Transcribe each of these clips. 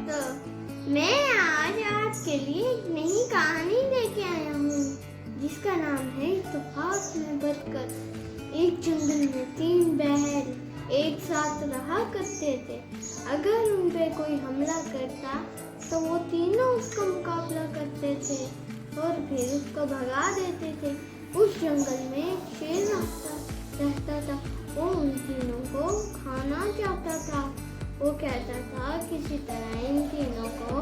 तो मैं आज आपके लिए एक नई कहानी लेके आया हूँ जिसका नाम है इत्तेफाक में बदकर। एक जंगल में 3 बैल एक साथ रहा करते थे। अगर उन पे कोई हमला करता तो वो तीनों उसका मुकाबला करते थे और फिर उसको भगा देते थे। उस जंगल में एक शेर रहता था। वो उन तीनों को खाना चाहता था। वो कहता था किसी तरह इन तीनों को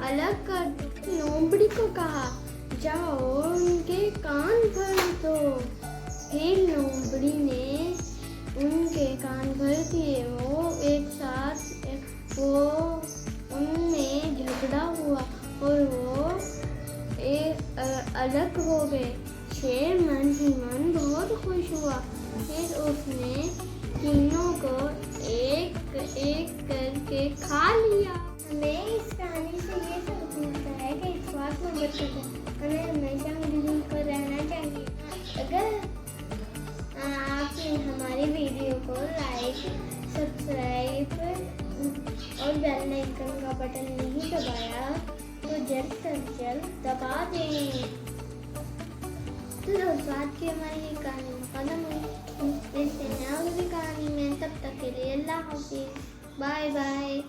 अलग कर दो। लोमड़ी को कहा जाओ उनके कान भर दो। फिर लोमड़ी ने उनके कान भर दिए। वो एक साथ उनमें झगड़ा हुआ और वो अलग हो गए। शेर मन ही मन बहुत खुश हुआ। फिर उसने तीनों को एक एक करके खा लिया। हमें इस कहानी से ये सबक मिलता है कि इत्तेफाक में बदकर हमें हमेशा मिलजुल कर रहना चाहिए। अगर आपने हमारी वीडियो को लाइक, सब्सक्राइब और बेल आइकन का बटन नहीं दबाया तो जल्द से जल्द दबा दें। तो दोस्तों आज की हमारी ये कहानी खत्म हुई। मिलते हैं अगली कहानी में। तब तक के लिए अल्लाह हाफिज़। Bye bye.